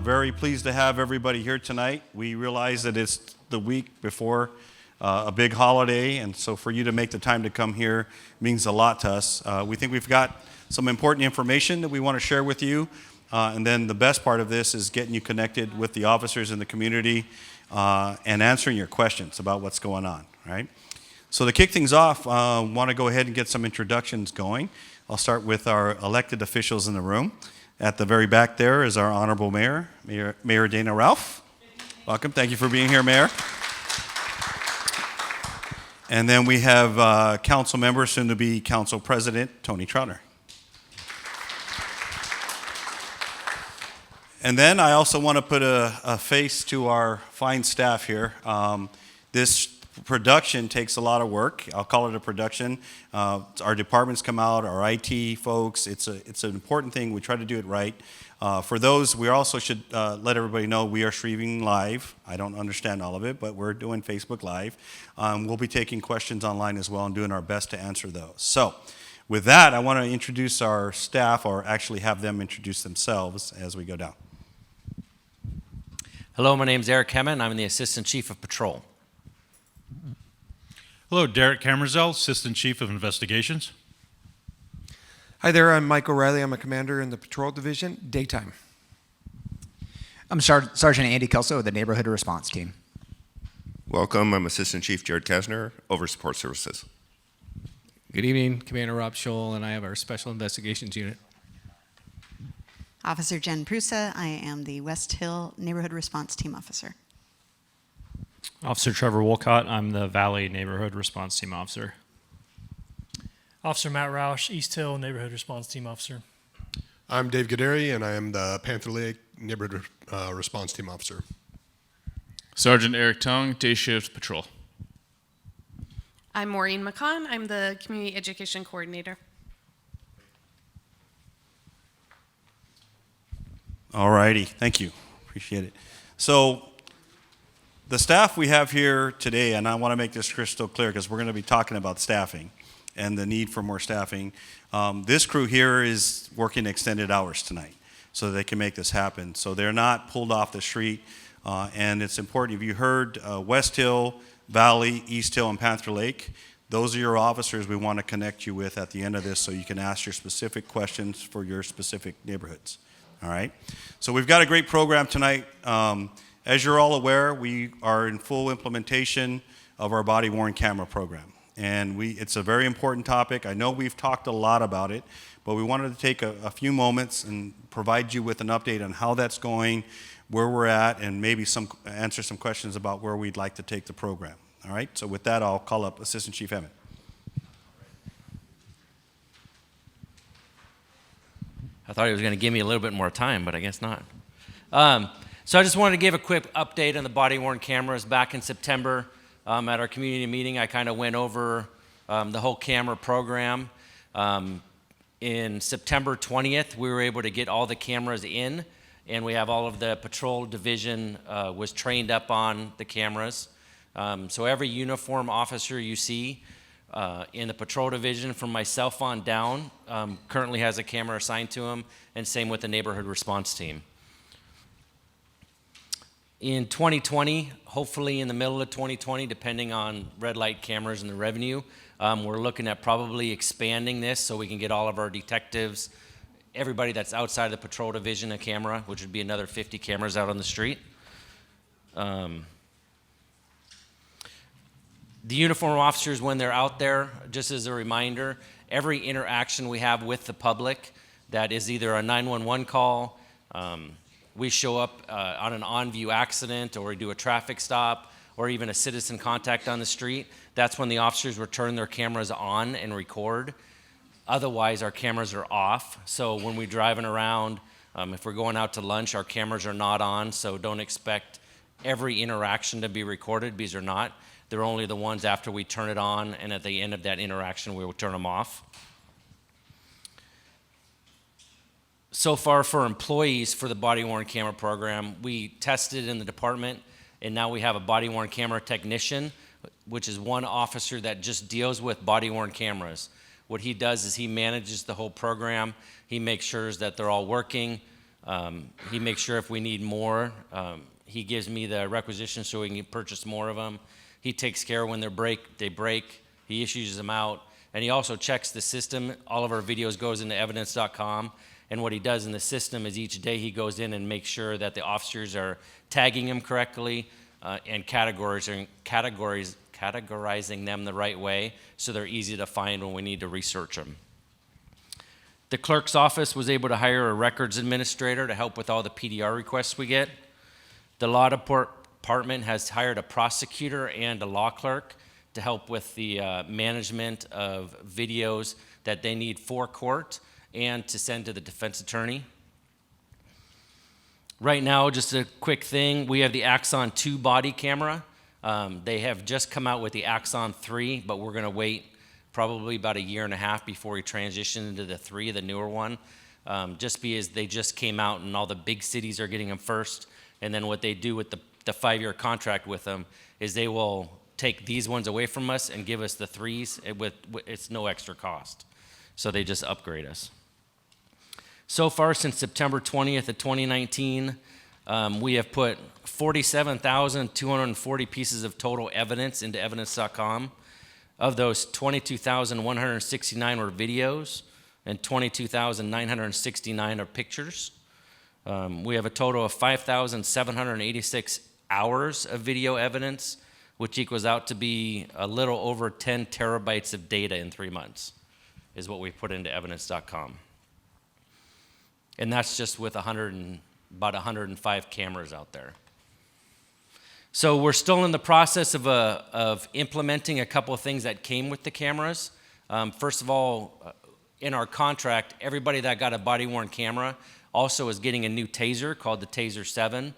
Very pleased to have everybody here tonight. We realize that it's the week before a big holiday, and so for you to make the time to come here means a lot to us. We think we've got some important information that we want to share with you, and then the best part of this is getting you connected with the officers in the community and answering your questions about what's going on, right? So to kick things off, I want to go ahead and get some introductions going. I'll start with our elected officials in the room. At the very back there is our Honorable Mayor Dana Ralph. Welcome. Thank you for being here, Mayor. And then we have council member, soon to be council president, Tony Troutner. And then I also want to put a face to our fine staff here. This production takes a lot of work. I'll call it a production. Our departments come out, our IT folks. It's an important thing. We try to do it right. For those, we also should let everybody know we are streaming live. I don't understand all of it, but we're doing Facebook Live. We'll be taking questions online as well and doing our best to answer those. So with that, I want to introduce our staff, or actually have them introduce themselves as we go down. Hello, my name is Eric Hemmen. I'm the Assistant Chief of Patrol. Hello, Derek Camerzell, Assistant Chief of Investigations. Hi there, I'm Mike O'Reilly. I'm a commander in the Patrol Division, daytime. I'm Sergeant Andy Kelso with the Neighborhood Response Team. Welcome, I'm Assistant Chief Jared Kasner, over Support Services. Good evening, Commander Rob Scholl, and I have our Special Investigations Unit. Officer Jen Prusa, I am the West Hill Neighborhood Response Team Officer. Officer Trevor Wolcott, I'm the Valley Neighborhood Response Team Officer. Officer Matt Roush, East Hill Neighborhood Response Team Officer. I'm Dave Gaderi, and I am the Panther Lake Neighborhood Response Team Officer. Sergeant Eric Tong, Day Shift Patrol. I'm Maureen McCon. I'm the Community Education Coordinator. All righty, thank you. Appreciate it. So the staff we have here today, and I want to make this crystal clear because we're going to be talking about staffing and the need for more staffing. This crew here is working extended hours tonight so that they can make this happen. So they're not pulled off the street, and it's important. If you heard West Hill, Valley, East Hill, and Panther Lake, those are your officers we want to connect you with at the end of this so you can ask your specific questions for your specific neighborhoods. All right? So we've got a great program tonight. As you're all aware, we are in full implementation of our body-worn camera program. And it's a very important topic. I know we've talked a lot about it, but we wanted to take a few moments and provide you with an update on how that's going, where we're at, and maybe answer some questions about where we'd like to take the program. All right? So with that, I'll call up Assistant Chief Emmett. I thought he was going to give me a little bit more time, but I guess not. So I just wanted to give a quick update on the body-worn cameras. Back in September at our community meeting, I kind of went over the whole camera program. In September 20th, we were able to get all the cameras in, and we have all of the patrol division was trained up on the cameras. So every uniform officer you see in the patrol division from myself on down currently has a camera assigned to them, and same with the neighborhood response team. In 2020, hopefully in the middle of 2020, depending on red light cameras and the revenue, we're looking at probably expanding this so we can get all of our detectives, everybody that's outside of the patrol division a camera, which would be another 50 cameras out on the street. The uniform officers, when they're out there, just as a reminder, every interaction we have with the public that is either a 911 call, we show up on an on-view accident, or we do a traffic stop, or even a citizen contact on the street, that's when the officers will turn their cameras on and record. Otherwise, our cameras are off. So when we're driving around, if we're going out to lunch, our cameras are not on, so don't expect every interaction to be recorded, because they're not. They're only the ones after we turn it on, and at the end of that interaction, we will turn them off. So far for employees for the body-worn camera program, we tested in the department, and now we have a body-worn camera technician, which is one officer that just deals with body-worn cameras. What he does is he manages the whole program. He makes sure that they're all working. He makes sure if we need more, he gives me the requisition so we can purchase more of them. He takes care when they break, he issues them out, and he also checks the system. All of our videos goes into evidence.com, and what he does in the system is each day he goes in and makes sure that the officers are tagging them correctly and categorizing them the right way so they're easy to find when we need to research them. The clerk's office was able to hire a records administrator to help with all the PDR requests we get. The law department has hired a prosecutor and a law clerk to help with the management of videos that they need for court and to send to the defense attorney. Right now, just a quick thing, we have the Axon 2 body camera. They have just come out with the Axon 3, but we're gonna wait probably about a year and a half before we transition into the 3, the newer one, just because they just came out and all the big cities are getting them first. And then what they do with the 5-year contract with them is they will take these ones away from us and give us the 3s it's no extra cost. So they just upgrade us. So far, since September 20th of 2019, we have put 47,240 pieces of total evidence into evidence.com. Of those, 22,169 were videos and 22,969 are pictures. We have a total of 5,786 hours of video evidence, which equals out to be a little over 10 terabytes of data in 3 months, is what we put into evidence.com. And that's just with about 105 cameras out there. So we're still in the process of implementing a couple of things that came with the cameras. First of all, in our contract, everybody that got a body-worn camera also is getting a new taser called the Taser 7.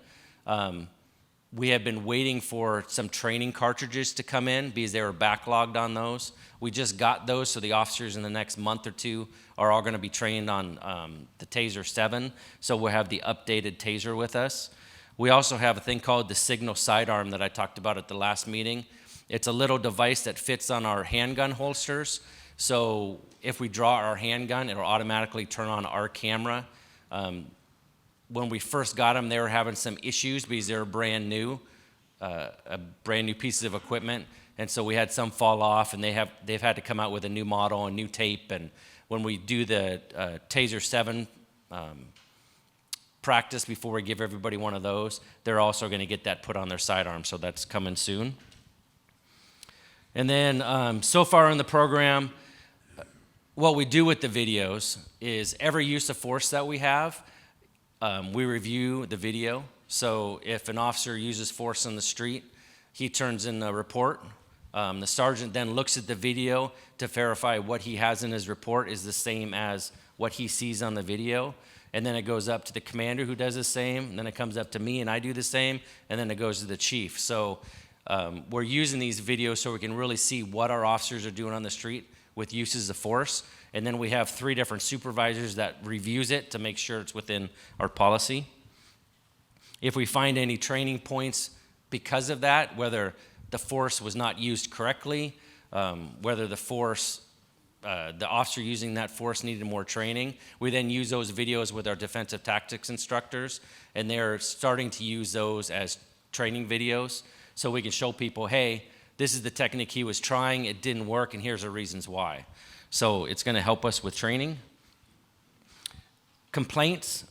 We have been waiting for some training cartridges to come in because they were backlogged on those. We just got those, so the officers in the next month or two are all going to be trained on the Taser 7, so we'll have the updated taser with us. We also have a thing called the Signal Sidearm that I talked about at the last meeting. It's a little device that fits on our handgun holsters, so if we draw our handgun, it'll automatically turn on our camera. When we first got them, they were having some issues because they were brand new pieces of equipment, and so we had some fall off, and they've had to come out with a new model, a new tape, and when we do the Taser 7 practice before we give everybody one of those, they're also going to get that put on their sidearm, so that's coming soon. And then so far in the program, what we do with the videos is every use of force that we have, we review the video. So if an officer uses force on the street, he turns in a report. The sergeant then looks at the video to verify what he has in his report is the same as what he sees on the video. And then it goes up to the commander who does the same, and then it comes up to me and I do the same, and then it goes to the chief. So we're using these videos so we can really see what our officers are doing on the street with uses of force. And then we have 3 different supervisors that reviews it to make sure it's within our policy. If we find any training points because of that, whether the force was not used correctly, whether the officer using that force needed more training, we then use those videos with our defensive tactics instructors, and they're starting to use those as training videos so we can show people, hey, this is the technique he was trying, it didn't work, and here's the reasons why. So it's going to help us with training. Complaints,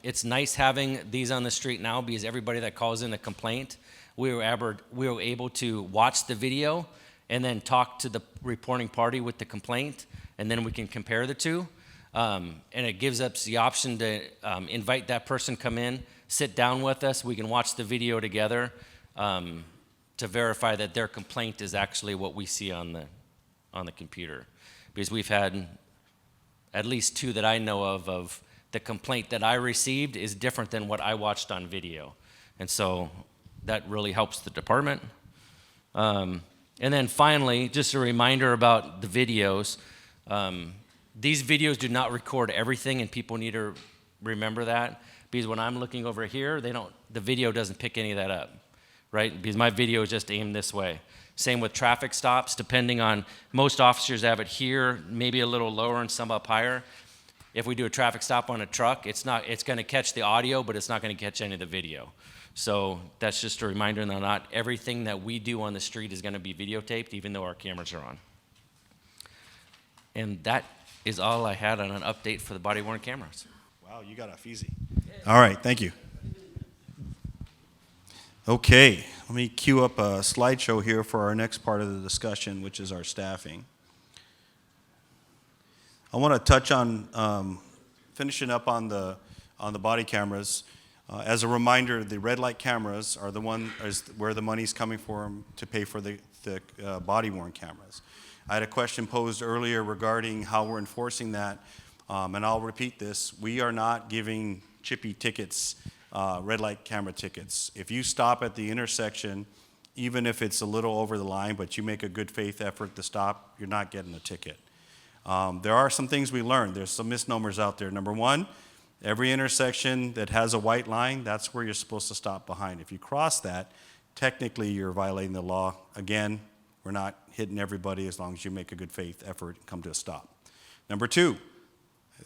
it's nice having these on the street now because everybody that calls in a complaint, we were able to watch the video and then talk to the reporting party with the complaint, and then we can compare the two. And it gives us the option to invite that person come in, sit down with us, we can watch the video together to verify that their complaint is actually what we see on the computer. Because we've had at least 2 that I know of the complaint that I received is different than what I watched on video. And so that really helps the department. And then finally, just a reminder about the videos. These videos do not record everything, and people need to remember that. Because when I'm looking over here, the video doesn't pick any of that up, right? Because my video is just aimed this way. Same with traffic stops, depending on, most officers have it here, maybe a little lower and some up higher. if we do a traffic stop on a truck, it's going to catch the audio, but it's not going to catch any of the video. So that's just a reminder that not everything that we do on the street is going to be videotaped, even though our cameras are on. And that is all I had on an update for the body-worn cameras. Wow, you got off easy. All right, thank you. Okay, let me queue up a slideshow here for our next part of the discussion, which is our staffing. I want to touch on finishing up on the body cameras. As a reminder, the red light cameras are the one where the money's coming from to pay for the body-worn cameras. I had a question posed earlier regarding how we're enforcing that, and I'll repeat this. We are not giving chippy tickets, red light camera tickets. If you stop at the intersection, even if it's a little over the line, but you make a good faith effort to stop, you're not getting a ticket. There are some things we learned. There's some misnomers out there. Number one, every intersection that has a white line, that's where you're supposed to stop behind. If you cross that, technically you're violating the law. Again, we're not hitting everybody as long as you make a good faith effort and come to a stop. Number two,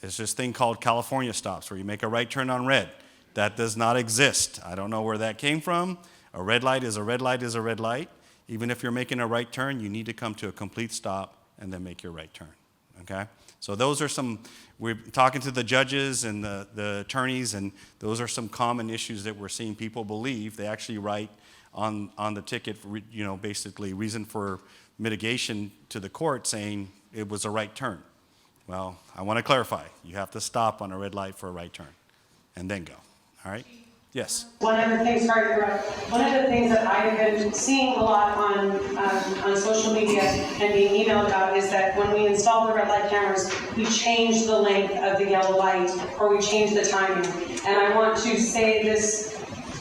there's this thing called California stops where you make a right turn on red. That does not exist. I don't know where that came from. A red light is a red light is a red light. Even if you're making a right turn, you need to come to a complete stop and then make your right turn. Okay? So those are some, we're talking to the judges and the attorneys, and those are some common issues that we're seeing people believe. They actually write on the ticket, basically reason for mitigation to the court saying it was a right turn. Well, I want to clarify. You have to stop on a red light for a right turn and then go. All right? Yes. One of the things that I've been seeing a lot on social media and being emailed about is that when we install the red light cameras, we change the length of the yellow light, or we change the timing. And I want to say this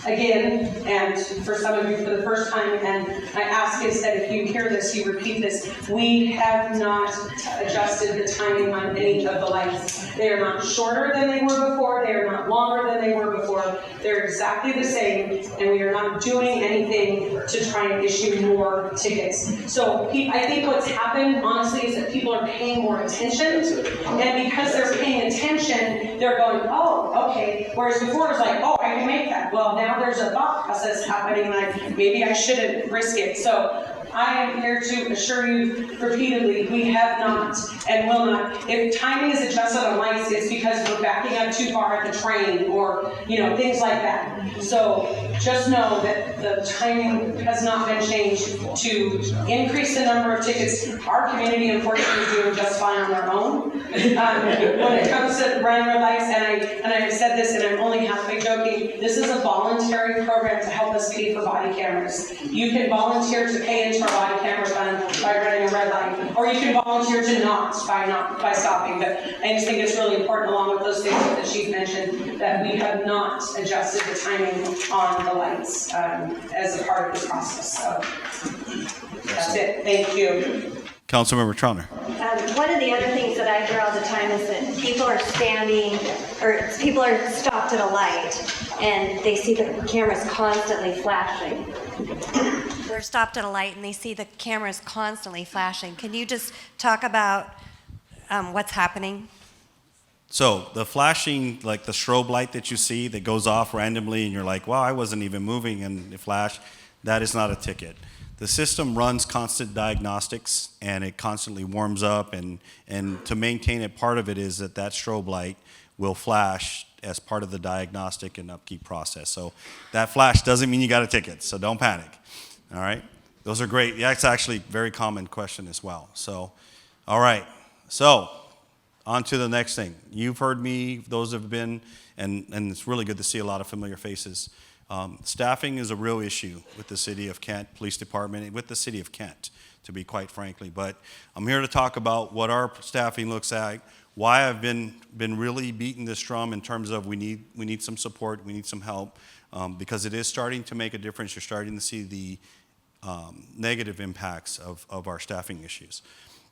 again, and for some of you for the first time, and I ask is that if you hear this, you repeat this. We have not adjusted the timing on any of the lights. They are not shorter than they were before. They are not longer than they were before. They're exactly the same, and we are not doing anything to try and issue more tickets. So I think what's happened, honestly, is that people are paying more attention, and because they're paying attention, they're going, oh, okay. Whereas before it's like, oh, I can make that. Well, now there's a thought process happening like maybe I shouldn't risk it. So I am here to assure you repeatedly, we have not and will not. If timing is adjusted on lights, it's because we're backing up too far at the train or, things like that. So just know that the timing has not been changed to increase the number of tickets. Our community, unfortunately, is doing just fine on their own. When it comes to running red lights, and I've said this and I'm only halfway joking, this is a voluntary program to help us pay for body cameras. You can volunteer to pay into our body camera fund by running a red light, or you can volunteer to not by stopping. But I just think it's really important, along with those things that the chief mentioned, that we have not adjusted the timing on the lights as a part of the process. So that's it. Thank you. Councilmember Trauner. One of the other things that I hear all the time is that people are people are stopped at a light and they see the cameras constantly flashing. They're stopped at a light and they see the cameras constantly flashing. Can you just talk about what's happening? So the flashing, like the strobe light that you see that goes off randomly and you're like, wow, I wasn't even moving and it flashed, that is not a ticket. The system runs constant diagnostics and it constantly warms up, and to maintain it, part of it is that strobe light will flash as part of the diagnostic and upkeep process. So that flash doesn't mean you got a ticket, so don't panic. All right? Those are great. That's actually a very common question as well. So, all right. So, on to the next thing. You've heard me, those have been, and it's really good to see a lot of familiar faces. Staffing is a real issue with the City of Kent Police Department and with the City of Kent, to be quite frankly. But I'm here to talk about what our staffing looks like, why I've been really beating this drum in terms of we need some support, we need some help, because it is starting to make a difference. You're starting to see the negative impacts of our staffing issues.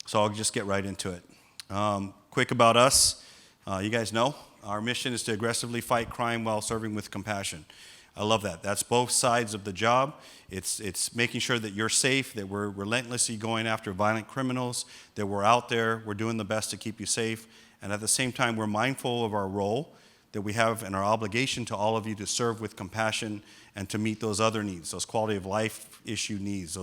So I'll just get right into it. Quick about us. You guys know our mission is to aggressively fight crime while serving with compassion. I love that. That's both sides of the job. It's making sure that you're safe, that we're relentlessly going after violent criminals, that we're out there, we're doing the best to keep you safe, And at the same time, we're mindful of our role that we have and our obligation to all of you to serve with compassion and to meet those other needs, those quality of life issue needs,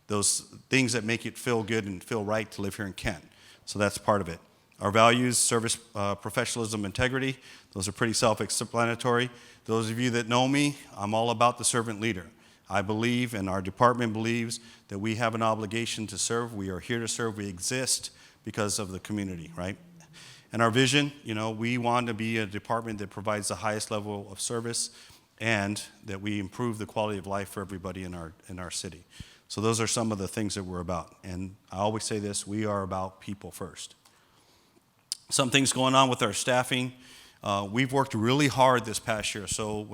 those things that make it feel good and feel right to live here in Kent. So that's part of it. Our values, service, professionalism, integrity, those are pretty self-explanatory. Those of you that know me, I'm all about the servant leader. I believe, and our department believes, that we have an obligation to serve. We are here to serve. We exist because of the community, right? And our vision, we want to be a department that provides the highest level of service and that we improve the quality of life for everybody in our city. So those are some of the things that we're about. And I always say this, we are about people first. Some things going on with our staffing. We've worked really hard this past year. So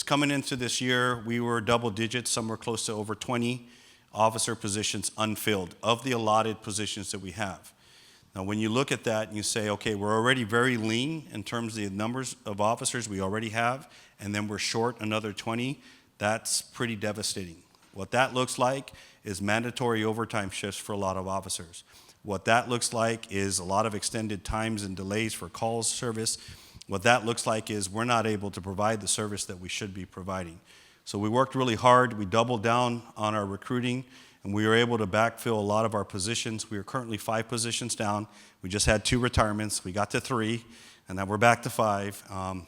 coming into this year, we were double digits, somewhere close to over 20 officer positions unfilled of the allotted positions that we have. Now, when you look at that and you say, okay, we're already very lean in terms of the numbers of officers we already have, and then we're short another 20, that's pretty devastating. What that looks like is mandatory overtime shifts for a lot of officers. What that looks like is a lot of extended times and delays for calls service. What that looks like is we're not able to provide the service that we should be providing. So we worked really hard. We doubled down on our recruiting, and we were able to backfill a lot of our positions. We are currently 5 positions down. We just had 2 retirements. We got to 3, and now we're back to 5,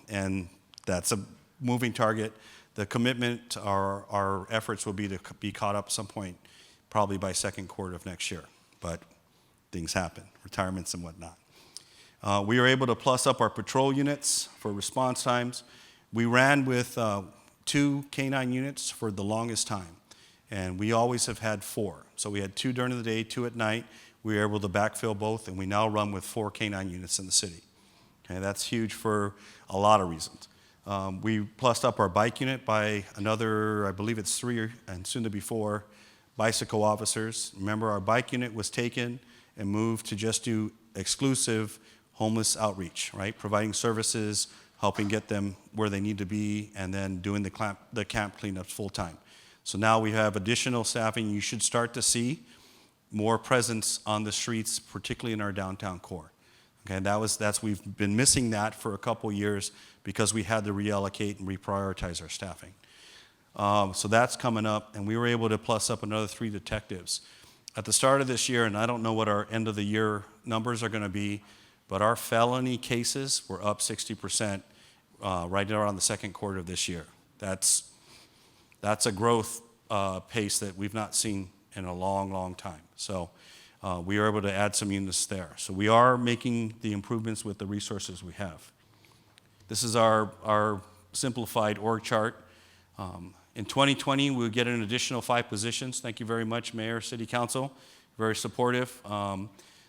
and that's a moving target. The commitment, our efforts will be to be caught up at some point, probably by second quarter of next year. But things happen, retirements and whatnot. We were able to plus up our patrol units for response times. We ran with 2 K-9 units for the longest time, and we always have had 4. So we had 2 during the day, 2 at night. We were able to backfill both, and we now run with 4 K-9 units in the city. Okay, that's huge for a lot of reasons. We plussed up our bike unit by another, I believe it's 3 and soon to be 4 bicycle officers. Remember, our bike unit was taken and moved to just do exclusive homeless outreach, right? Providing services, helping get them where they need to be, and then doing the camp cleanups full time. So now we have additional staffing. You should start to see more presence on the streets, particularly in our downtown core. Okay, we've been missing that for a couple years because we had to reallocate and reprioritize our staffing. So that's coming up, and we were able to plus up another 3 detectives. At the start of this year, and I don't know what our end of the year numbers are going to be, but our felony cases were up 60% right around the second quarter of this year. That's a growth pace that we've not seen in a long, long time. So we are able to add some units there. So we are making the improvements with the resources we have. This is our simplified org chart. In 2020, we'll get an additional 5 positions. Thank you very much, Mayor, City Council. Very supportive.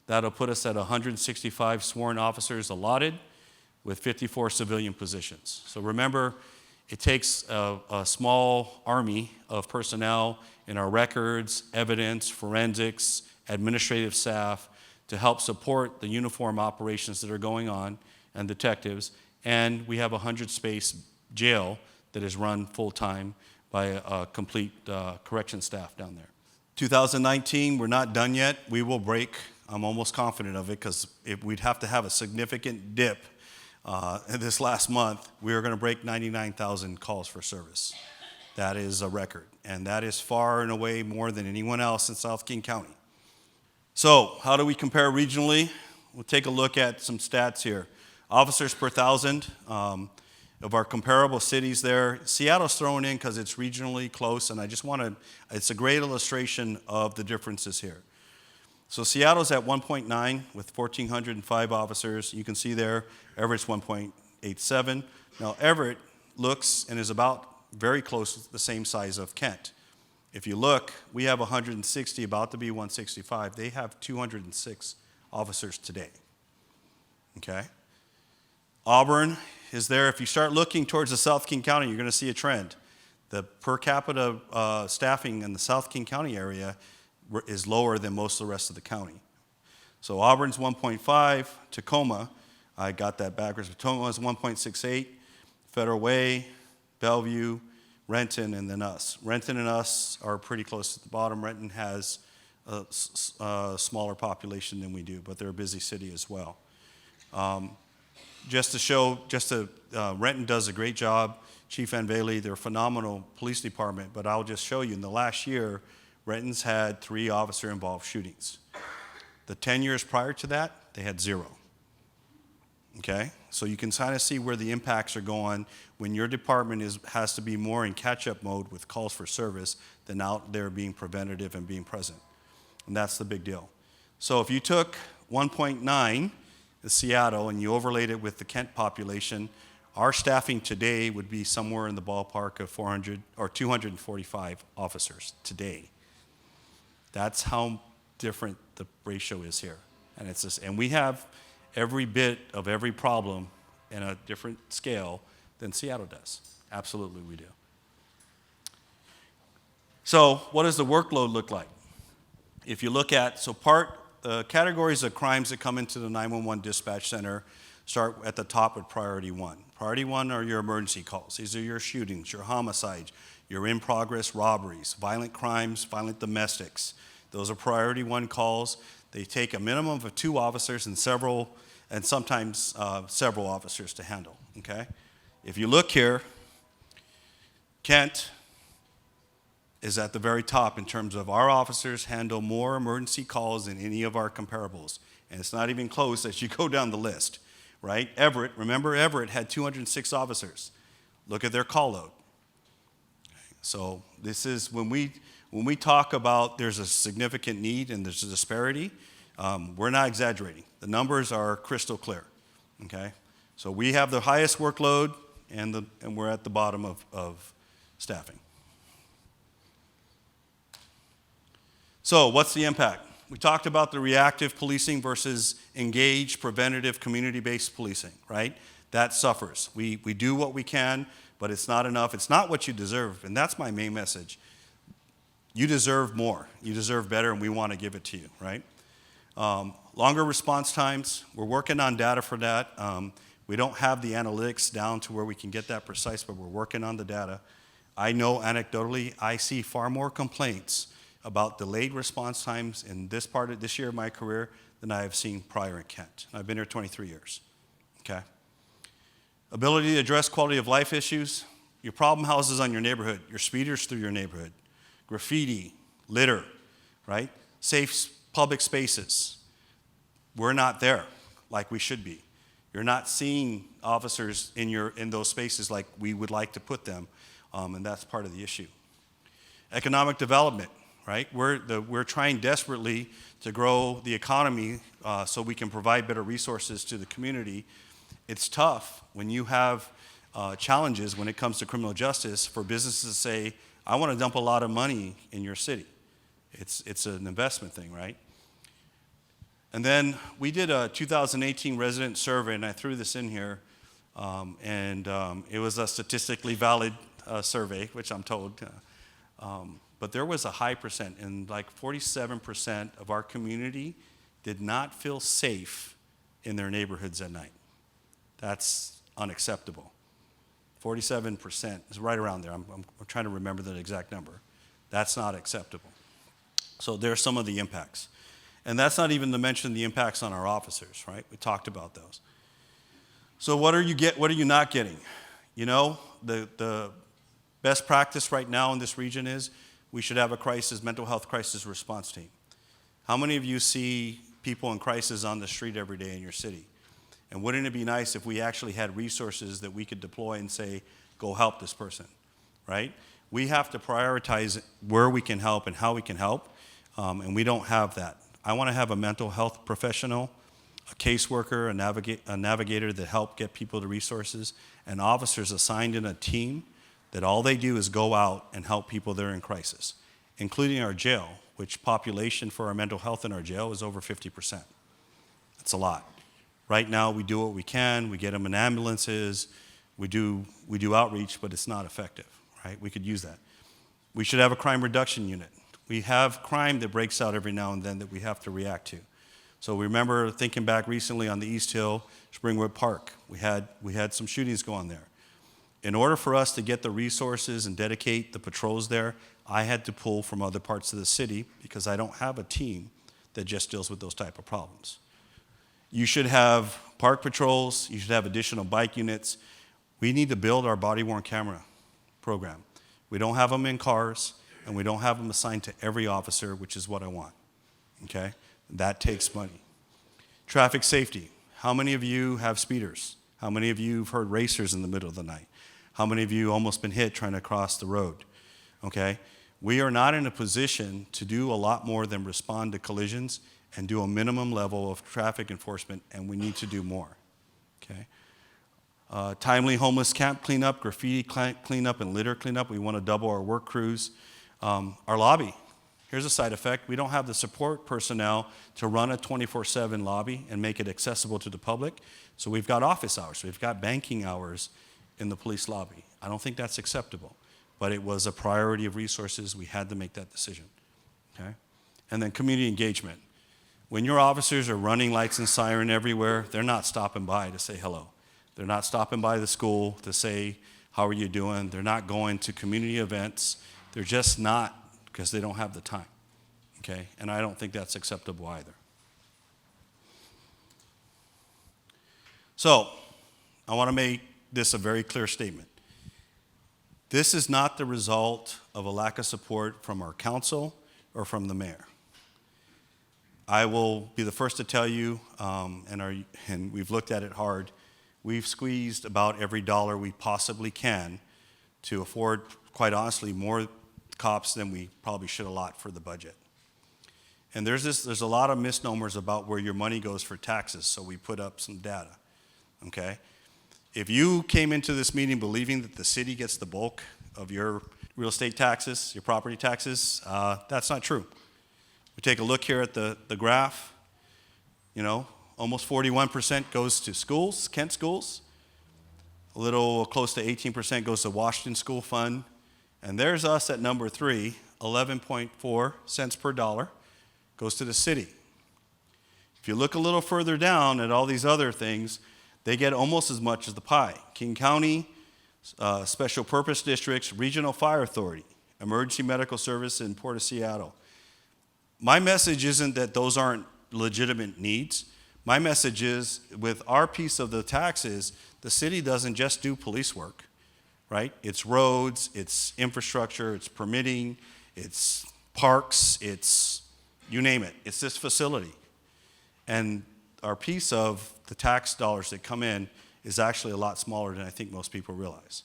That'll put us at 165 sworn officers allotted with 54 civilian positions. So remember, it takes a small army of personnel in our records, evidence, forensics, administrative staff to help support the uniform operations that are going on and detectives. And we have a 100-space jail that is run full-time by a complete correction staff down there. 2019, we're not done yet. We will break, I'm almost confident of it, because we'd have to have a significant dip this last month. We are going to break 99,000 calls for service. That is a record, and that is far and away more than anyone else in South King County. So how do we compare regionally? We'll take a look at some stats here. Officers per 1,000. Of our comparable cities there. Seattle's thrown in because it's regionally close, and I just want to, it's a great illustration of the differences here. So Seattle's at 1.9 with 1,405 officers. You can see there, Everett's 1.87. Now Everett looks and is about very close to the same size of Kent. If you look, we have 160, about to be 165. They have 206 officers today. Okay? Auburn is there. If you start looking towards the South King County, you're going to see a trend. The per capita staffing in the South King County area is lower than most of the rest of the county. So Auburn's 1.5, Tacoma, I got that backwards, Tacoma is 1.68, Federal Way, Bellevue, Renton, and then us. Renton and us are pretty close at the bottom. Renton has a smaller population than we do, but they're a busy city as well. Renton does a great job. Chief Van Bailey, they're a phenomenal police department, but I'll just show you, in the last year, Renton's had 3 officer-involved shootings. The 10 years prior to that, they had 0. Okay? So you can kind of see where the impacts are going when your department has to be more in catch-up mode with calls for service than out there being preventative and being present. And that's the big deal. So if you took 1.9, the Seattle, and you overlaid it with the Kent population, our staffing today would be somewhere in the ballpark of 400 or 245 officers today. That's how different the ratio is here. And we have every bit of every problem in a different scale than Seattle does. Absolutely we do. So what does the workload look like? If you look at, the categories of crimes that come into the 911 dispatch center start at the top with priority 1. Priority 1 are your emergency calls. These are your shootings, your homicides, your in-progress robberies, violent crimes, violent domestics. Those are priority 1 calls. They take a minimum of 2 officers and sometimes several officers to handle, okay? If you look here, Kent is at the very top in terms of our officers handle more emergency calls than any of our comparables. And it's not even close as you go down the list, right? Everett, remember Everett had 206 officers. Look at their call load. So this is, when we talk about there's a significant need and there's a disparity, we're not exaggerating. The numbers are crystal clear, okay? So we have the highest workload and we're at the bottom of staffing. So what's the impact? We talked about the reactive policing versus engaged, preventative, community-based policing, right? That suffers. We do what we can, but it's not enough. It's not what you deserve, and that's my main message. You deserve more. You deserve better, and we want to give it to you, right? Longer response times. We're working on data for that. We don't have the analytics down to where we can get that precise, but we're working on the data. I know anecdotally, I see far more complaints about delayed response times in this year of my career than I have seen prior in Kent. I've been here 23 years, okay? Ability to address quality of life issues, your problem houses on your neighborhood, your speeders through your neighborhood, graffiti, litter, right? Safe public spaces. We're not there like we should be. You're not seeing officers in those spaces like we would like to put them, and that's part of the issue. Economic development. Right? We're trying desperately to grow the economy so we can provide better resources to the community. It's tough when you have challenges when it comes to criminal justice for businesses to say, I want to dump a lot of money in your city. It's an investment thing, right? And then we did a 2018 resident survey, and I threw this in here, it was a statistically valid survey, which I'm told. But there was a high percent, and like 47% of our community did not feel safe in their neighborhoods at night. That's unacceptable. 47% is right around there. I'm trying to remember the exact number. That's not acceptable. So there's some of the impacts. And that's not even to mention the impacts on our officers, right? We talked about those. So what are you not getting? You know, the best practice right now in this region is we should have a mental health crisis response team. How many of you see people in crisis on the street every day in your city? And wouldn't it be nice if we actually had resources that we could deploy and say, go help this person, right? We have to prioritize where we can help and how we can help, and we don't have that. I want to have a mental health professional, a caseworker, a navigator that help get people the resources, and officers assigned in a team that all they do is go out and help people that are in crisis, including our jail, which population for our mental health in our jail is over 50%. That's a lot. Right now, we do what we can. We get them in ambulances. We do outreach, but it's not effective, right? We could use that. We should have a crime reduction unit. We have crime that breaks out every now and then that we have to react to. So we remember thinking back recently on the East Hill, Springwood Park. We had some shootings go on there. In order for us to get the resources and dedicate the patrols there, I had to pull from other parts of the city because I don't have a team that just deals with those type of problems. You should have park patrols. You should have additional bike units. We need to build our body-worn camera program. We don't have them in cars, and we don't have them assigned to every officer, which is what I want, okay? That takes money. Traffic safety. How many of you have speeders? How many of you have heard racers in the middle of the night? How many of you almost been hit trying to cross the road? Okay? We are not in a position to do a lot more than respond to collisions and do a minimum level of traffic enforcement, and we need to do more. Okay? Timely homeless camp cleanup, graffiti cleanup, and litter cleanup. We want to double our work crews. Our lobby. Here's a side effect. We don't have the support personnel to run a 24/7 lobby and make it accessible to the public. So we've got office hours. We've got banking hours in the police lobby. I don't think that's acceptable, but it was a priority of resources. We had to make that decision, okay? And then community engagement. When your officers are running lights and siren everywhere, they're not stopping by to say hello. They're not stopping by the school to say, how are you doing? They're not going to community events. They're just not, because they don't have the time, okay? And I don't think that's acceptable either. So, I want to make this a very clear statement. This is not the result of a lack of support from our council or from the mayor. I will be the first to tell you, and we've looked at it hard, we've squeezed about every dollar we possibly can to afford, quite honestly, more cops than we probably should allot for the budget. And there's a lot of misnomers about where your money goes for taxes, so we put up some data, okay? If you came into this meeting believing that the city gets the bulk of your real estate taxes, your property taxes, that's not true. We take a look here at the graph, you know, almost 41% goes to schools, Kent schools. A little close to 18% goes to Washington School Fund. And there's us at number 3, 11.4 cents per dollar goes to the city. If you look a little further down at all these other things, they get almost as much as the pie. King County, Special Purpose Districts, Regional Fire Authority, Emergency Medical Service in Port of Seattle. My message isn't that those aren't legitimate needs. My message is, with our piece of the taxes, the city doesn't just do police work, right? It's roads, it's infrastructure, it's permitting, it's parks, it's, you name it, it's this facility. And our piece of the tax dollars that come in is actually a lot smaller than I think most people realize.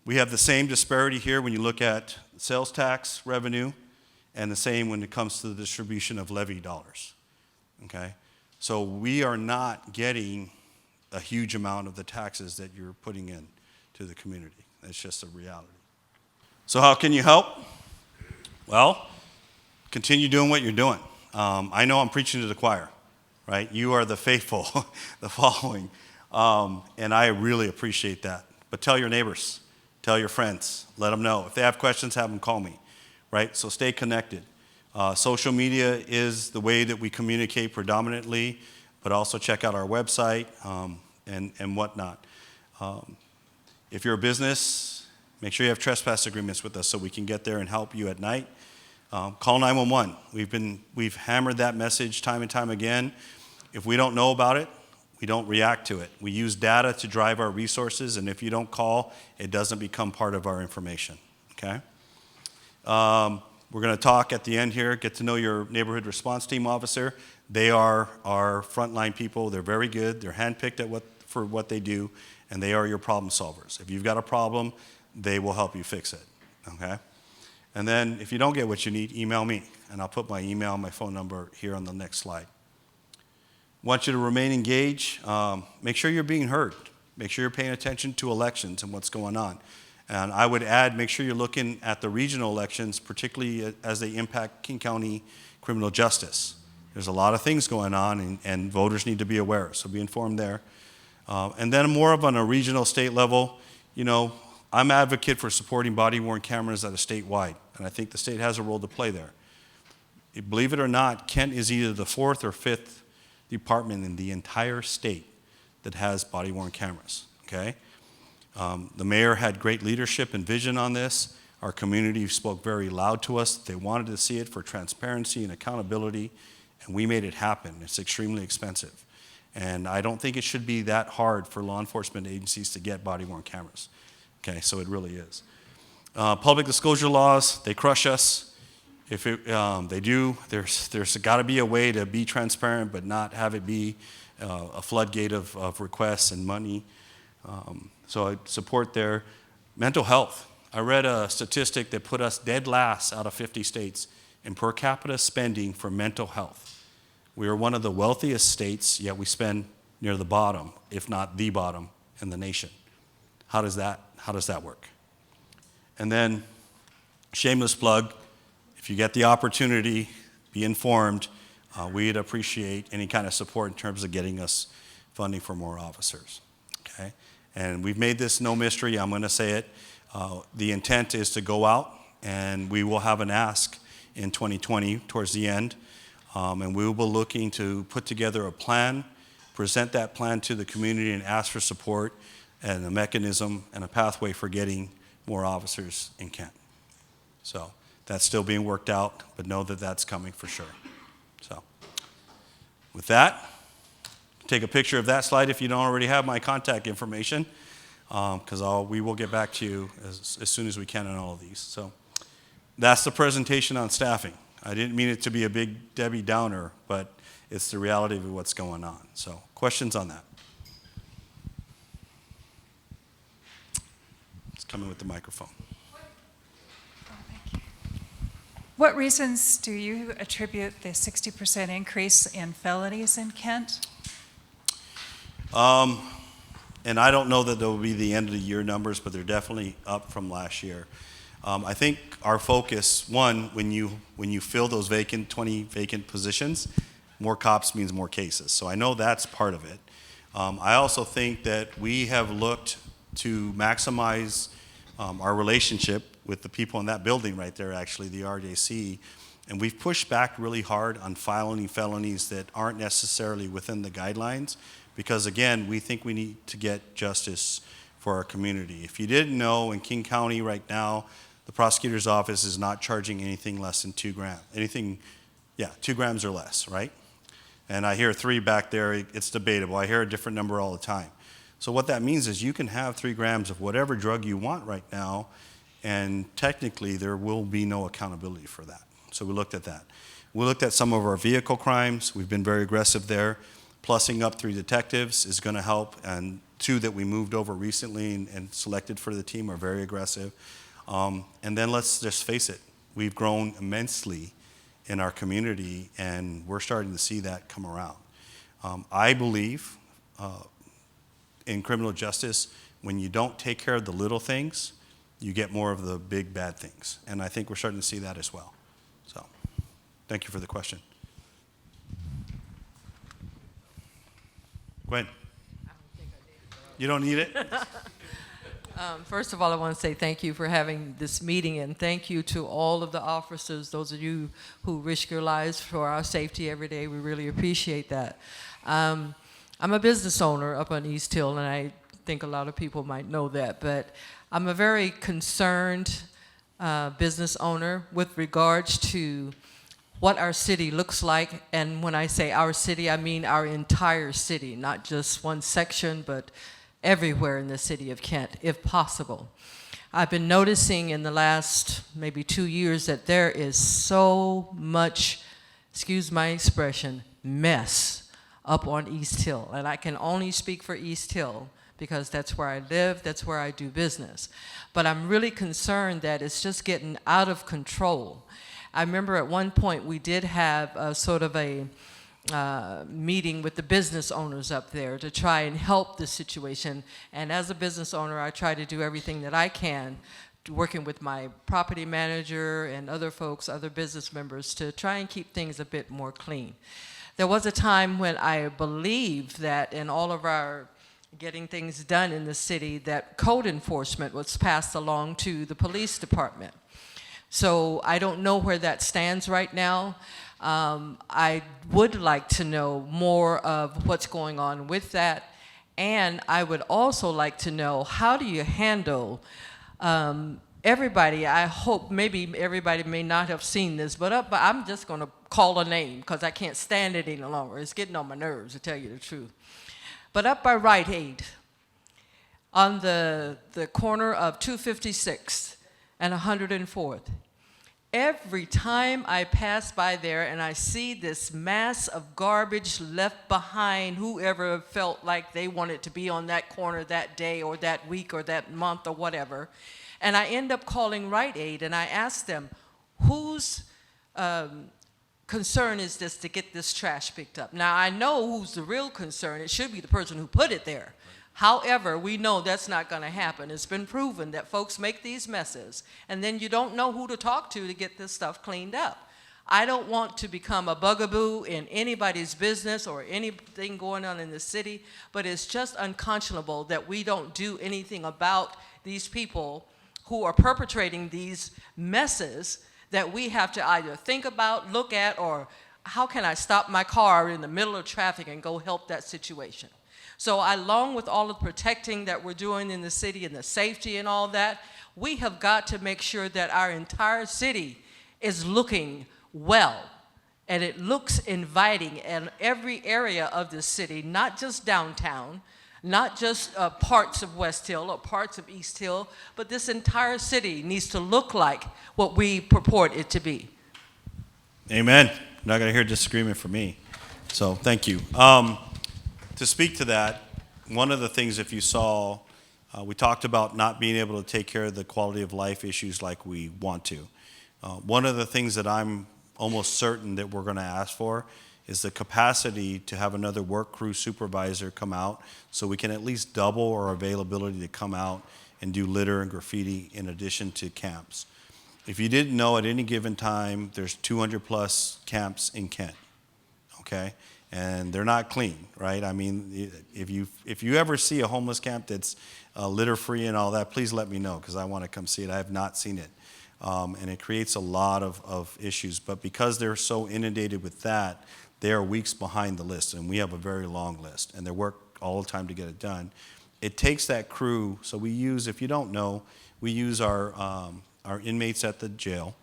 We have the same disparity here when you look at sales tax revenue, and the same when it comes to the distribution of levy dollars, okay? So we are not getting a huge amount of the taxes that you're putting in to the community. That's just a reality. So how can you help? Well, continue doing what you're doing. I know I'm preaching to the choir, right? You are the faithful, the following, and I really appreciate that. But tell your neighbors, tell your friends, let them know. If they have questions, have them call me, right? So stay connected. Social media is the way that we communicate predominantly, but also check out our website and whatnot. If you're a business, make sure you have trespass agreements with us so we can get there and help you at night. Call 911. We've hammered that message time and time again. If we don't know about it, we don't react to it. We use data to drive our resources, and if you don't call, it doesn't become part of our information, okay? We're going to talk at the end here, get to know your neighborhood response team officer. They are our frontline people. They're very good. They're handpicked for what they do, and they are your problem solvers. If you've got a problem, they will help you fix it, okay? And then if you don't get what you need, email me, and I'll put my email and my phone number here on the next slide. Want you to remain engaged. Make sure you're being heard. Make sure you're paying attention to elections and what's going on. And I would add, make sure you're looking at the regional elections, particularly as they impact King County criminal justice. There's a lot of things going on, and voters need to be aware, so be informed there. And then more of on a regional state level, you know, I'm an advocate for supporting body-worn cameras at a statewide, and I think the state has a role to play there. Believe it or not, Kent is either the 4th or 5th department in the entire state that has body-worn cameras, okay? The mayor had great leadership and vision on this. Our community spoke very loud to us. They wanted to see it for transparency and accountability, and we made it happen. It's extremely expensive. And I don't think it should be that hard for law enforcement agencies to get body-worn cameras. Okay, so it really is. Public disclosure laws, they crush us. If they do, there's got to be a way to be transparent but not have it be a floodgate of requests and money. So I support their mental health. I read a statistic that put us dead last out of 50 states in per capita spending for mental health. We are one of the wealthiest states, yet we spend near the bottom, if not the bottom, in the nation. How does that work? And then, shameless plug, if you get the opportunity, be informed. We'd appreciate any kind of support in terms of getting us funding for more officers. Okay? And we've made this no mystery. I'm going to say it. The intent is to go out, and we will have an ask in 2020 towards the end. And we will be looking to put together a plan, present that plan to the community, and ask for support and a mechanism and a pathway for getting more officers in Kent. So that's still being worked out, but know that that's coming for sure. So with that, take a picture of that slide if you don't already have my contact information, because we will get back to you as soon as we can on all of these. So that's the presentation on staffing. I didn't mean it to be a big Debbie Downer, but it's the reality of what's going on. So questions on that? It's coming with the microphone. What reasons do you attribute the 60% increase in felonies in Kent? And I don't know that there will be the end of the year numbers, but they're definitely up from last year. I think our focus, one, when you fill those 20 vacant positions, more cops means more cases. So I know that's part of it. I also think that we have looked to maximize our relationship with the people in that building right there, actually, the RJC, and we've pushed back really hard on filing felonies that aren't necessarily within the guidelines, because again, we think we need to get justice for our community. If you didn't know, in King County right now, the prosecutor's office is not charging anything less than 2 grams. 2 grams or less, right? And I hear 3 back there, it's debatable. I hear a different number all the time. So what that means is you can have 3 grams of whatever drug you want right now, and technically there will be no accountability for that. So we looked at that. We looked at some of our vehicle crimes. We've been very aggressive there. Plussing up 3 detectives is going to help, and 2 that we moved over recently and selected for the team are very aggressive. And then let's just face it, we've grown immensely in our community, and we're starting to see that come around. I believe in criminal justice, when you don't take care of the little things, you get more of the big bad things. And I think we're starting to see that as well. So thank you for the question. Gwen, you don't need it? First of all, I want to say thank you for having this meeting, and thank you to all of the officers, those of you who risk your lives for our safety every day. We really appreciate that. I'm a business owner up on East Hill, and I think a lot of people might know that, but I'm a very concerned business owner with regards to what our city looks like. And when I say our city, I mean our entire city, not just one section, but everywhere in the city of Kent, if possible. I've been noticing in the last maybe 2 years that there is so much, excuse my expression, mess up on East Hill. And I can only speak for East Hill because that's where I live, that's where I do business. But I'm really concerned that it's just getting out of control. I remember at one point we did have a sort of a meeting with the business owners up there to try and help the situation. And as a business owner, I try to do everything that I can, working with my property manager and other folks, other business members, to try and keep things a bit more clean. There was a time when I believed that in all of our getting things done in the city, that code enforcement was passed along to the police department. So I don't know where that stands right now. I would like to know more of what's going on with that. And I would also like to know, how do you handle everybody, I hope, maybe everybody may not have seen this, but I'm just going to call a name because I can't stand it any longer. It's getting on my nerves, to tell you the truth. But up by Rite Aid, on the corner of 256th and 104th, every time I pass by there and I see this mass of garbage left behind, whoever felt like they wanted to be on that corner that day or that week or that month or whatever, and I end up calling Rite Aid and I ask them, whose concern is this to get this trash picked up? Now, I know who's the real concern. It should be the person who put it there. However, we know that's not going to happen. It's been proven that folks make these messes, and then you don't know who to talk to get this stuff cleaned up. I don't want to become a bugaboo in anybody's business or anything going on in the city, but it's just unconscionable that we don't do anything about these people who are perpetrating these messes that we have to either think about, look at, or how can I stop my car in the middle of traffic and go help that situation? So along with all of the protecting that we're doing in the city and the safety and all that, we have got to make sure that our entire city is looking well and it looks inviting in every area of the city, not just downtown, not just parts of West Hill or parts of East Hill, but this entire city needs to look like what we purport it to be. Amen. Not going to hear disagreement from me. So thank you. To speak to that, one of the things, if you saw, we talked about not being able to take care of the quality of life issues like we want to. One of the things that I'm almost certain that we're going to ask for is the capacity to have another work crew supervisor come out so we can at least double our availability to come out and do litter and graffiti in addition to camps. If you didn't know, at any given time, there's 200 plus camps in Kent, okay? And they're not clean, right? I mean, if you ever see a homeless camp that's litter-free and all that, please let me know because I want to come see it. I have not seen it. And it creates a lot of issues. But because they're so inundated with that, they are weeks behind the list, and we have a very long list, and they work all the time to get it done. It takes that crew, so we use, if you don't know, we use our inmates at the jail.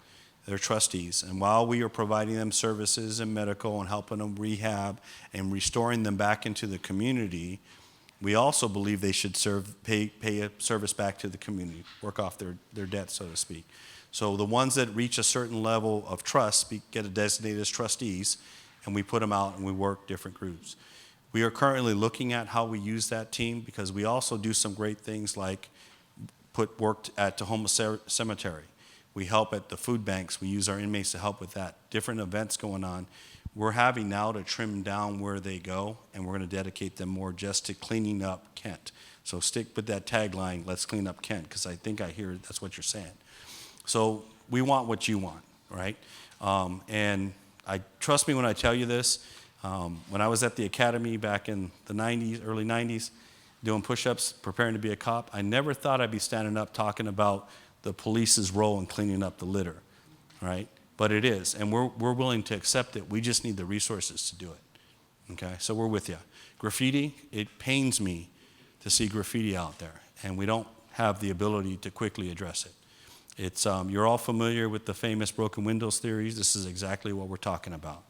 They're trustees, and while we are providing them services and medical and helping them rehab and restoring them back into the community, we also believe they should pay a service back to the community, work off their debt, so to speak. So the ones that reach a certain level of trust get designated as trustees, and we put them out and we work different groups. We are currently looking at how we use that team because we also do some great things like put work at the homeless cemetery. We help at the food banks. We use our inmates to help with that. Different events going on. We're having now to trim down where they go, and we're going to dedicate them more just to cleaning up Kent. So stick with that tagline, let's clean up Kent, because I think I hear that's what you're saying. So we want what you want, right? And trust me when I tell you this, when I was at the academy back in the 90s, early 90s, doing push-ups, preparing to be a cop, I never thought I'd be standing up talking about the police's role in cleaning up the litter, right? But it is, and we're willing to accept it. We just need the resources to do it, okay? So we're with you. Graffiti, it pains me to see graffiti out there, and we don't have the ability to quickly address it. It's, you're all familiar with the famous broken windows theories. This is exactly what we're talking about.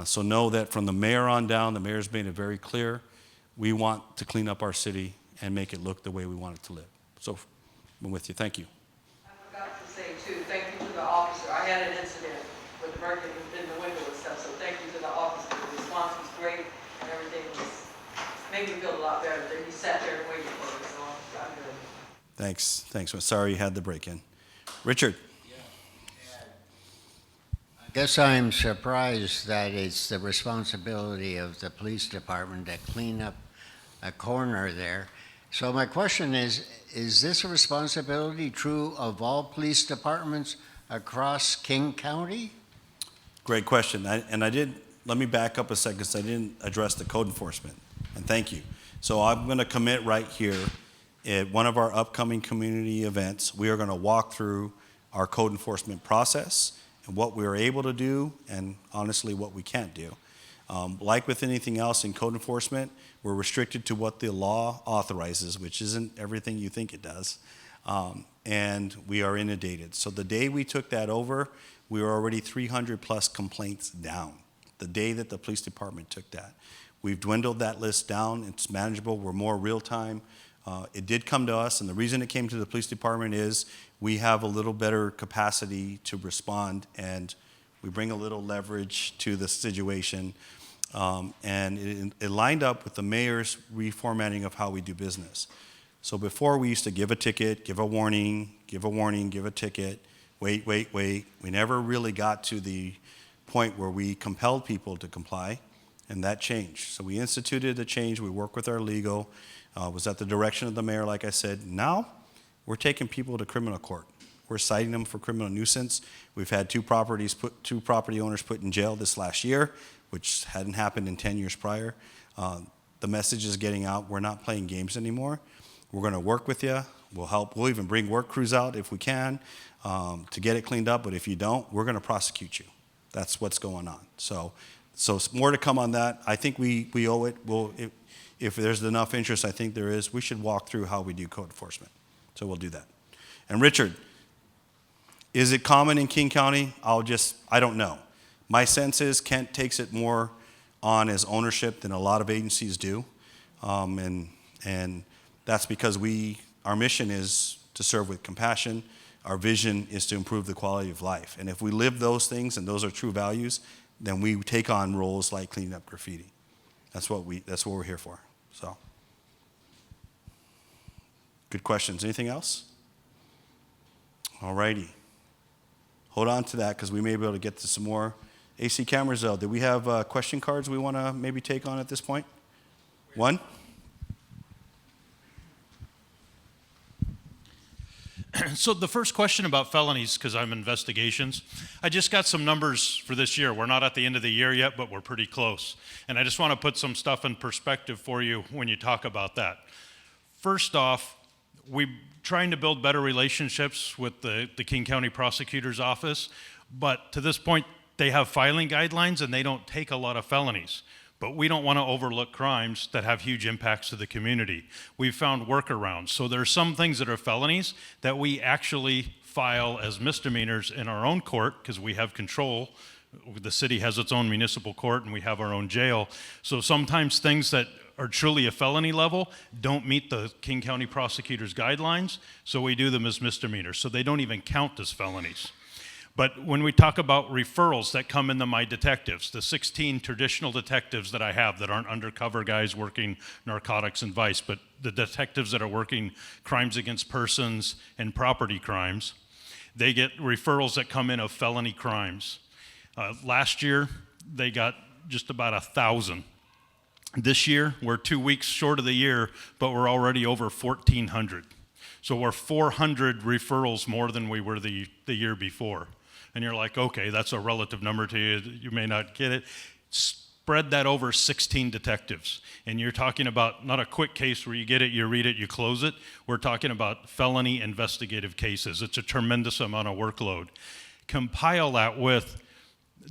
So know that from the mayor on down, the mayor's made it very clear, we want to clean up our city and make it look the way we want it to live. So I'm with you. Thank you. I forgot to say, too, thank you to the officer. I had an incident with the breaking in the window and stuff, so thank you to the officer. The response was great, and everything made me feel a lot better. He sat there and waited for me, so I'm good. Thanks. Well, sorry you had the break-in. Richard. I guess I'm surprised that it's the responsibility of the police department to clean up a corner there. So my question is this a responsibility true of all police departments across King County? Great question. Let me back up a second because I didn't address the code enforcement, and thank you. So I'm going to commit right here at one of our upcoming community events, we are going to walk through our code enforcement process and what we are able to do and honestly what we can't do. Like with anything else in code enforcement, we're restricted to what the law authorizes, which isn't everything you think it does. and we are inundated. So the day we took that over, we were already 300 plus complaints down. The day that the police department took that. We've dwindled that list down. It's manageable. We're more real time. It did come to us, and the reason it came to the police department is we have a little better capacity to respond, and we bring a little leverage to the situation. And it lined up with the mayor's reformatting of how we do business. So before we used to give a ticket, give a warning, give a ticket, wait. We never really got to the point where we compelled people to comply, and that changed. So we instituted a change. We work with our legal. Was at the direction of the mayor, like I said. Now, we're taking people to criminal court. We're citing them for criminal nuisance. We've had two property owners put in jail this last year, which hadn't happened in 10 years prior. The message is getting out. We're not playing games anymore. We're going to work with you. We'll help. We'll even bring work crews out if we can to get it cleaned up. But if you don't, we're going to prosecute you. That's what's going on. So more to come on that. I think we owe it. If there's enough interest, I think there is, we should walk through how we do code enforcement. So we'll do that. And Richard, is it common in King County? I don't know. My sense is Kent takes it more on as ownership than a lot of agencies do. And that's because our mission is to serve with compassion. Our vision is to improve the quality of life. And if we live those things and those are true values, then we take on roles like cleaning up graffiti. That's what we're here for. So, good questions. Anything else? All righty. Hold on to that because we may be able to get to some more. AC cameras, though. Do we have question cards we want to maybe take on at this point? One? So the first question about felonies, because I'm investigations, I just got some numbers for this year. We're not at the end of the year yet, but we're pretty close. And I just want to put some stuff in perspective for you when you talk about that. First off, we're trying to build better relationships with the King County Prosecutor's Office, but to this point, they have filing guidelines and they don't take a lot of felonies. But we don't want to overlook crimes that have huge impacts to the community. We've found workarounds. So there are some things that are felonies that we actually file as misdemeanors in our own court because we have control. The city has its own municipal court and we have our own jail. So sometimes things that are truly a felony level don't meet the King County prosecutor's guidelines, so we do them as misdemeanors. So they don't even count as felonies. But when we talk about referrals that come into my detectives, the 16 traditional detectives that I have that aren't undercover guys working narcotics and vice, but the detectives that are working crimes against persons and property crimes, they get referrals that come in of felony crimes. Last year, they got just about 1,000. This year, we're 2 weeks short of the year, but we're already over 1,400. So we're 400 referrals more than we were the year before. And you're like, okay, that's a relative number to you. You may not get it. Spread that over 16 detectives. And you're talking about not a quick case where you get it, you read it, you close it. We're talking about felony investigative cases. It's a tremendous amount of workload. Compile that with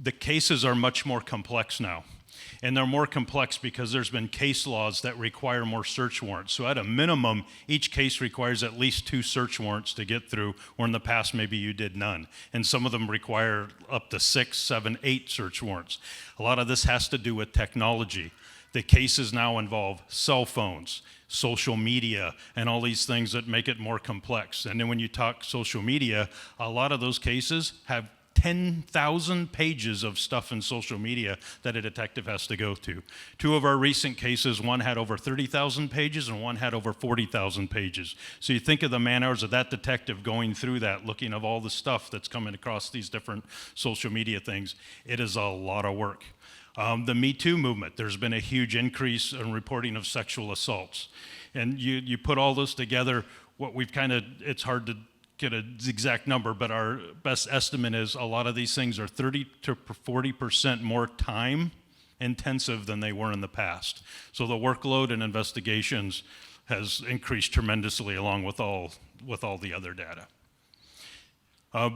the cases are much more complex now. And they're more complex because there's been case laws that require more search warrants. So at a minimum, each case requires at least 2 search warrants to get through, where in the past maybe you did none. And some of them require up to 6, 7, 8 search warrants. A lot of this has to do with technology. The cases now involve cell phones, social media, and all these things that make it more complex. And then when you talk social media, a lot of those cases have 10,000 pages of stuff in social media that a detective has to go to. 2 of our recent cases, one had over 30,000 pages and one had over 40,000 pages. So you think of the man hours of that detective going through that, looking at all the stuff that's coming across these different social media things. It is a lot of work. The Me Too movement, there's been a huge increase in reporting of sexual assaults. And you put all this together, what we've it's hard to get an exact number, but our best estimate is a lot of these things are 30 to 40% more time intensive than they were in the past. So the workload and investigations has increased tremendously along with all the other data.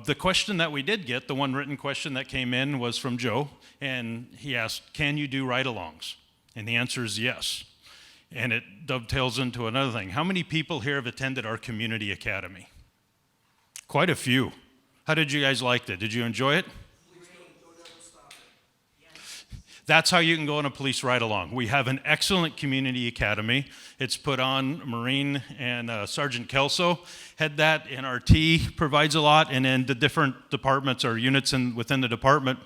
The question that we did get, the one written question that came in was from Joe, and he asked, can you do ride-alongs? And the answer is yes. And it dovetails into another thing. How many people here have attended our community academy? Quite a few. How did you guys like that? Did you enjoy it? That's how you can go on a police ride-along. We have an excellent community academy. It's put on Marine and Sergeant Kelso head that, NRT provides a lot, and then the different departments or units within the department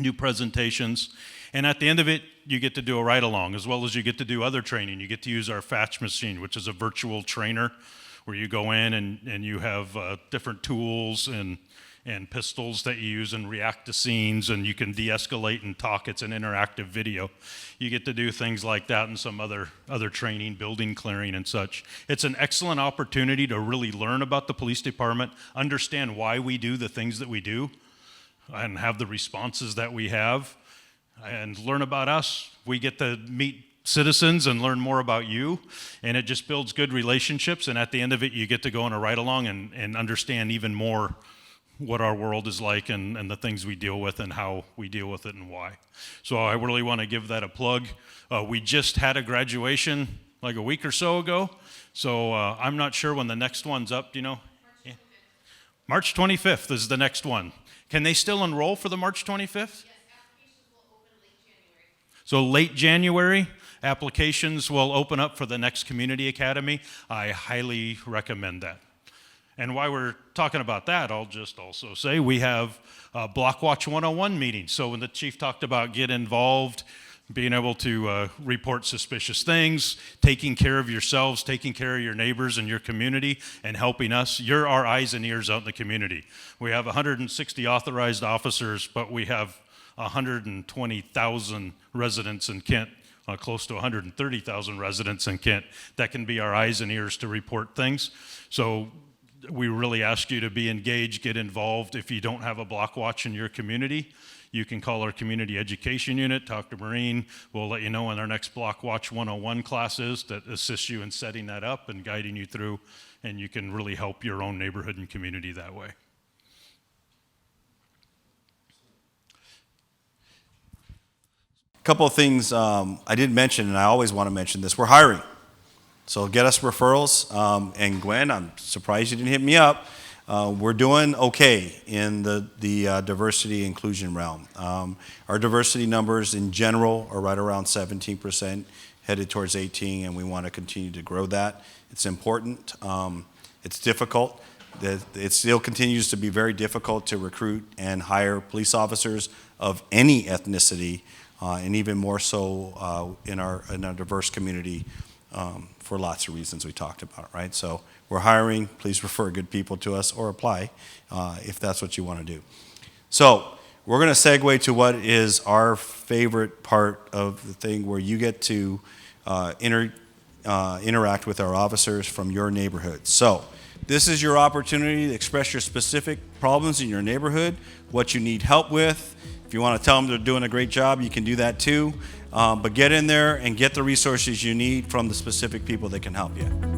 do presentations. And at the end of it, you get to do a ride-along, as well as you get to do other training. You get to use our FATCH machine, which is a virtual trainer, where you go in and you have different tools and pistols that you use and react to scenes, and you can de-escalate and talk. It's an interactive video. You get to do things like that and some other training, building clearing and such. It's an excellent opportunity to really learn about the police department, understand why we do the things that we do, and have the responses that we have, and learn about us. We get to meet citizens and learn more about you, and it just builds good relationships, and at the end of it, you get to go on a ride-along and understand even more what our world is like and the things we deal with and how we deal with it and why. So I really want to give that a plug. We just had a graduation like a week or so ago, so I'm not sure when the next one's up, do you know? March 25th is the next one. Can they still enroll for the March 25th? Yes, applications will open late January. So late January, applications will open up for the next community academy. I highly recommend that. And while we're talking about that, I'll just also say we have Block Watch 101 meetings. So when the chief talked about get involved, being able to report suspicious things, taking care of yourselves, taking care of your neighbors and your community, and helping us, you're our eyes and ears out in the community. We have 160 authorized officers, but we have 120,000 residents in Kent, close to 130,000 residents in Kent that can be our eyes and ears to report things. So we really ask you to be engaged, get involved. If you don't have a block watch in your community, you can call our community education unit, talk to Marine. We'll let you know when our next Block Watch 101 class is that assists you in setting that up and guiding you through, and you can really help your own neighborhood and community that way. A couple of things I didn't mention, and I always want to mention this. We're hiring. So get us referrals. And Gwen, I'm surprised you didn't hit me up. We're doing okay in the diversity inclusion realm. Our diversity numbers in general are right around 17%, headed towards 18%, and we want to continue to grow that. It's important. It's difficult. It still continues to be very difficult to recruit and hire police officers of any ethnicity, and even more so in our diverse community. For lots of reasons we talked about, right? So we're hiring. Please refer good people to us or apply if that's what you want to do. So we're going to segue to what is our favorite part of the thing, where you get to interact with our officers from your neighborhood. So this is your opportunity to express your specific problems in your neighborhood, what you need help with. If you want to tell them they're doing a great job, you can do that too. But get in there and get the resources you need from the specific people that can help you.